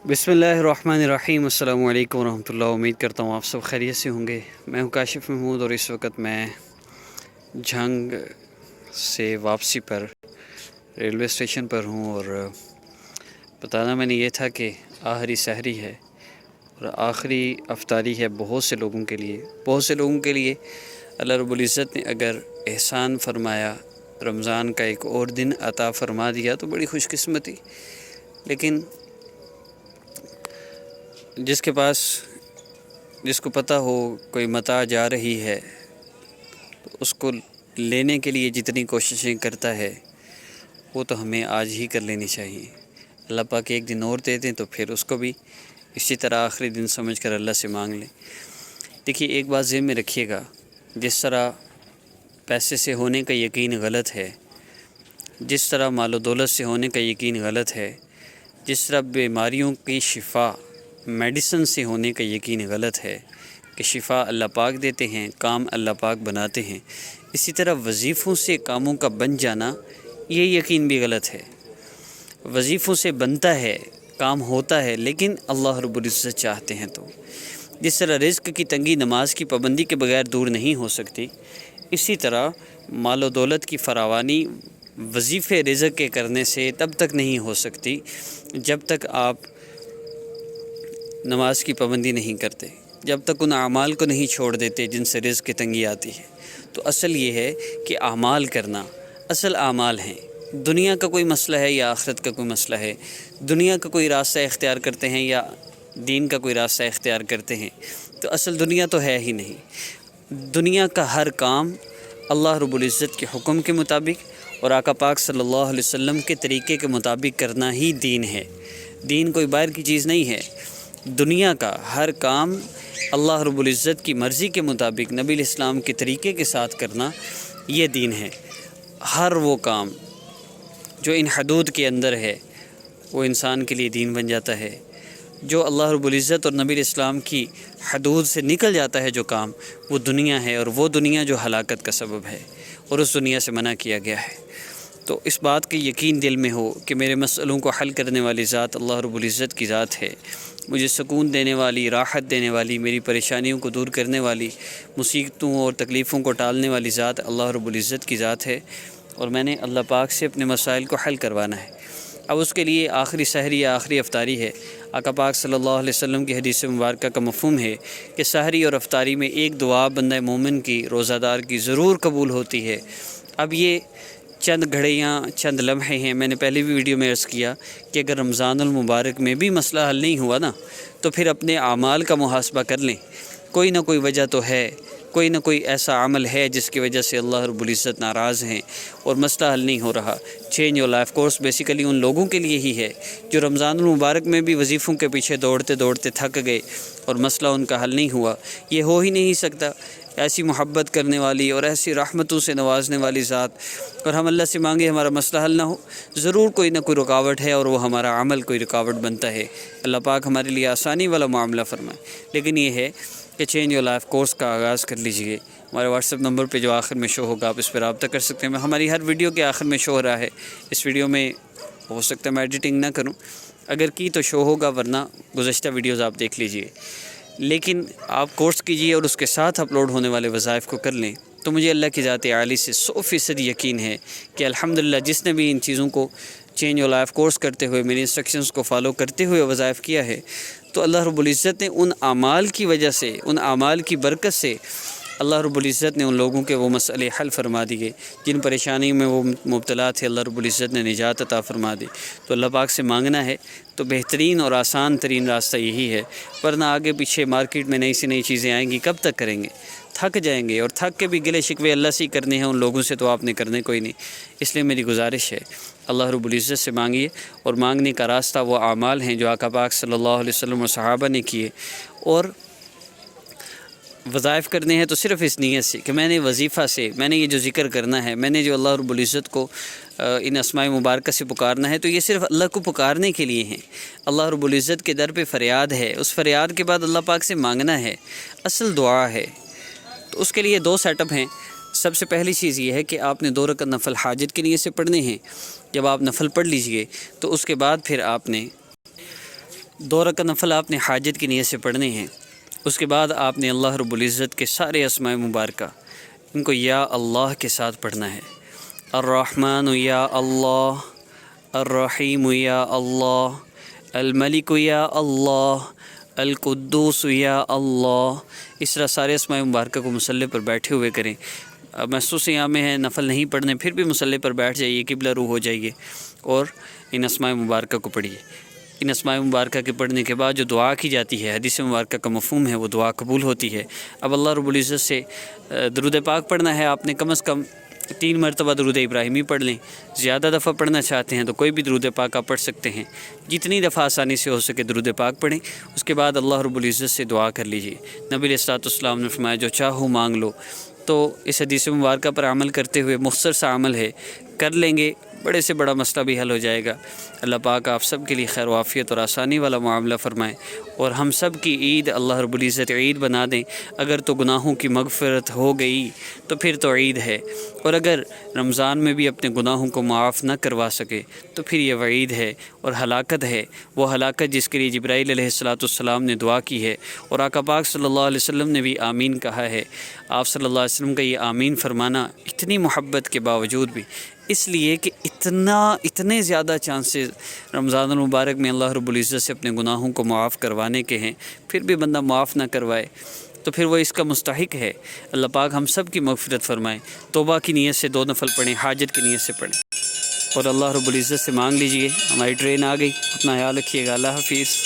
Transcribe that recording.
बिस्मिल्लाहिर्रहमानिर्रहीम। अस्सलामु अलैकुम वरहमतुल्लाह। उम्मीद करता हूँ आप सब खैरियत से होंगे। मैं हूँ काशिफ महमूद और इस वक्त मैं झंग से वापसी पर रेलवे स्टेशन पर हूँ। और बताना मैंने ये था कि आखिरी सहरी है और आखिरी अफ्तारी है बहुत से लोगों के लिए। अल्लाह रब्बुल इज़्ज़त ने अगर एहसान फरमाया, रमज़ान का एक और दिन अता फरमा दिया तो बड़ी खुशकिस्मती। लेकिन जिसको पता हो कोई मता जा रही है तो उसको लेने के लिए जितनी कोशिशें करता है वो तो हमें आज ही कर लेनी चाहिए। अल्लाह पाक एक दिन और दे दें तो फिर उसको भी इसी तरह आखिरी दिन समझकर अल्लाह से मांग लें। देखिए, एक बात ज़हन में रखिएगा, जिस तरह पैसे से होने का यकीन गलत है, जिस तरह मालो दौलत से होने का यकीन गलत है, जिस तरह बीमारियों की शिफा मेडिसिन से होने का यकीन गलत है कि शिफा अल्लाह पाक देते हैं, काम अल्लाह पाक बनाते हैं, इसी तरह वज़ीफ़ों से कामों का बन जाना ये यकीन भी गलत है। वज़ीफ़ों से बनता है, काम होता है, लेकिन अल्लाह रब्बुल इज़्ज़त चाहते हैं तो। जिस तरह रिज़्क़ की तंगी नमाज की पाबंदी के बगैर दूर नहीं हो सकती, इसी तरह मालो दौलत की फरावानी वजीफ़े रिज़्क़ के करने से तब तक नहीं हो सकती जब तक आप नमाज की पाबंदी नहीं करते, जब तक उन आमाल को नहीं छोड़ देते जिनसे रिज़्क़ की तंगी आती है। तो असल ये है कि आमाल करना, असल आमाल हैं। दुनिया का कोई मसला है या आखिरत का कोई मसला है, दुनिया का कोई रास्ता इख्तियार करते हैं या दीन का कोई रास्ता इख्तियार करते हैं, तो असल दुनिया तो है ही नहीं। दुनिया का हर काम अल्लाह रब्बुल इज़्ज़त के हुक्म के मुताबिक और आका पाक सल्लल्लाहु अलैहि वसल्लम के तरीक़े के मुताबिक करना ही दीन है। दीन कोई बाहर की चीज़ नहीं है। दुनिया का हर काम अल्लाह रब्बुल इज़्ज़त की मर्ज़ी के मुताबिक नबी इस्लाम के तरीक़े के साथ करना ये दीन है। हर वो काम जो इन हदूद के अंदर है वो इंसान के लिए दीन बन जाता है। जो अल्लाह रब्बुल इज़्ज़त और नबी इस्लाम की हदूद से निकल जाता है जो काम, वो दुनिया है, और वो दुनिया जो हलाकत का सबब है और उस दुनिया से मना किया गया है। तो इस बात का यकीन दिल में हो कि मेरे मसलों को हल करने वाली ज़ात अल्लाह रब्बुल इज़्ज़त की ज़ात है, मुझे सुकून देने वाली, राहत देने वाली, मेरी परेशानियों को दूर करने वाली, मुसीबतों और तकलीफ़ों को टालने वाली ज़ात अल्लाह रब्बुल इज़्ज़त की ज़ात है, और मैंने अल्लाह पाक से अपने मसाइल को हल करवाना है। अब उसके लिए आखिरी सहरी या आखिरी अफ्तारी है। आका पाक सल्लल्लाहु अलैहि वसल्लम की हदीस मुबारक का मफ़हूम है कि सहरी और अफ्तारी में एक दुआ बंदा मोमिन की, रोज़ादार की ज़रूर कबूल होती है। अब ये चंद घड़ियाँ, चंद लम्हे हैं। मैंने पहले भी वीडियो में अर्ज़ किया कि अगर रमज़ानुल मुबारक में भी मसला हल नहीं हुआ ना, तो फिर अपने आमाल का मुहासबा कर लें। कोई ना कोई वजह तो है, कोई ना कोई ऐसा अमल है जिसकी वजह से अल्लाह रब्बुल इज़्ज़त नाराज़ हैं और मसला हल नहीं हो रहा। Change your life course basically उन लोगों के लिए ही है जो रमज़ानुल मुबारक में भी वजीफ़ों के पीछे दौड़ते दौड़ते थक गए और मसला उनका हल नहीं हुआ। ये हो ही नहीं सकता। ऐसी मोहब्बत करने वाली और ऐसी रहमतों से नवाजने वाली ज़ात, और हम अल्लाह से मांगे हमारा मसला हल ना हो, ज़रूर कोई ना कोई रुकावट है और वो हमारा अमल कोई रुकावट बनता है। अल्लाह पाक हमारे लिए आसानी वाला मामला फरमाए। लेकिन ये है कि चेंज योर लाइफ कोर्स का आगाज़ कर लीजिए। हमारे व्हाट्सएप नंबर पे जो आखिर में शो होगा आप इस पर रब्ता कर सकते हैं। हमारी हर वीडियो के आखिर में शो हो रहा है। इस वीडियो में हो सकता है मैं एडिटिंग ना करूं, अगर की तो शो होगा, वरना गुज़श्ता वीडियोज़ आप देख लीजिए। लेकिन आप कोर्स कीजिए और उसके साथ अपलोड होने वाले वज़ाइफ को कर लें, तो मुझे अल्लाह की ज़ात आली से 100% यकीन है कि अल्हम्दुलिल्लाह जिसने भी इन चीज़ों को चेंज योर लाइफ कोर्स करते हुए, मेरे इंस्ट्रक्शंस को फॉलो करते हुए वज़ाइफ किया है, तो अल्लाह रब्बुल इज़्ज़त ने उन आमाल की वजह से, उन आमाल की बरकत से अल्लाह रब्बुल इज़्ज़त ने उन लोगों के वो मसले हल फरमा दिए जिन परेशानी में वो मुब्तला थे। अल्लाह रब्बुल इज़्ज़त ने निजात अता फरमा दी। तो अल्लाह पाक से मांगना है तो बेहतरीन और आसान तरीन रास्ता यही है, वरना आगे पीछे मार्केट में नई से नई चीज़ें आएंगी, कब तक करेंगे, थक जाएंगे, और थक के भी गिले शिकवे अल्लाह से ही करने हैं, उन लोगों से तो आपने करने कोई नहीं। इसलिए मेरी गुजारिश है अल्लाह रब्बुल इज़्ज़त से मांगिए, और मांगने का रास्ता वो आमाल हैं जो आका पाक सल्लल्लाहु अलैहि वसल्लम और सहाबा ने किए। और वज़ाइफ करने हैं तो सिर्फ़ इस नीयत से कि मैंने वजीफ़ा से, मैंने ये जो ज़िक्र करना है, मैंने जो अल्लाह रब्बुल इज़्ज़त को इन अस्माए मुबारक से पुकारना है, तो ये सिर्फ़ अल्लाह को पुकारने के लिए हैं। अल्लाह रब्बुल इज़्ज़त के दर पे फ़रियाद है, उस फ़रियाद के बाद अल्लाह पाक से मांगना है, असल दुआ है। तो उसके लिए दो सेटअप हैं। सबसे पहली चीज़ ये है कि आपने 2 रकात नफल हाजत के लिए से पढ़ने हैं। जब आप नफल पढ़ लीजिए तो उसके बाद फिर आपने 2 رکعت نفل آپ نے حاجت کی نیت سے پڑھنے ہیں۔ اس کے بعد آپ نے اللہ رب العزت کے سارے اسماء مبارکہ ان کو یا اللہ کے ساتھ پڑھنا ہے۔ الرحمن یا اللہ، الرحیم یا اللہ، الملک یا اللہ، القدوس یا اللہ، اس طرح سارے اسماء مبارکہ کو مصلی پر بیٹھے ہوئے کریں۔ محسوس یہاں میں ہے نفل نہیں پڑھنے، پھر بھی مصلی پر بیٹھ جائیے، قبلہ رو ہو جائیے اور ان اسماء مبارکہ کو پڑھیے۔ ان اسماء مبارکہ کے پڑھنے کے بعد جو دعا کی جاتی ہے، حدیث مبارکہ کا مفہوم ہے، وہ دعا قبول ہوتی ہے۔ اب اللہ رب العزت سے درود پاک پڑھنا ہے، آپ نے کم از کم 3 مرتبہ درود ابراہیمی پڑھ لیں۔ زیادہ دفعہ پڑھنا چاہتے ہیں تو کوئی بھی درود پاک آپ پڑھ سکتے ہیں، جتنی دفعہ آسانی سے ہو سکے درود پاک پڑھیں۔ اس کے بعد اللہ رب العزت سے دعا کر لیجیے۔ نبی علیہ الصلوۃ والسلام نے فرمایا جو چاہو مانگ لو۔ تو اس حدیث مبارکہ پر عمل کرتے ہوئے مختصر سا عمل ہے، کر لیں گے بڑے سے بڑا مسئلہ بھی حل ہو جائے گا۔ اللہ پاک آپ سب کے لیے خیر و عافیت اور آسانی والا معاملہ فرمائے، اور ہم سب کی عید اللہ رب العزت عید بنا دیں۔ اگر تو گناہوں کی مغفرت ہو گئی تو پھر تو عید ہے، اور اگر رمضان میں بھی اپنے گناہوں کو معاف نہ کروا سکے تو پھر یہ وعید ہے اور ہلاکت ہے، وہ ہلاکت جس کے لیے جبرائیل علیہ الصلوۃ والسلام نے دعا کی ہے، اور آقا پاک صلی اللہ علیہ وسلم نے بھی آمین کہا ہے۔ آپ صلی اللہ علیہ وسلم کا یہ آمین فرمانا اتنی محبت کے باوجود بھی، اس لیے کہ اتنے زیادہ چانسز رمضان المبارک میں اللہ رب العزت سے اپنے گناہوں کو معاف کروانے کے ہیں، پھر بھی بندہ معاف نہ کروائے تو پھر وہ اس کا مستحق ہے۔ اللہ پاک ہم سب کی مغفرت فرمائے۔ توبہ کی نیت سے 2 نفل پڑھیں، حاجت کی نیت سے پڑھیں، اور اللہ رب العزت سے مانگ لیجئے۔ ہماری ٹرین آ گئی، اپنا خیال رکھیے گا۔ اللہ حافظ۔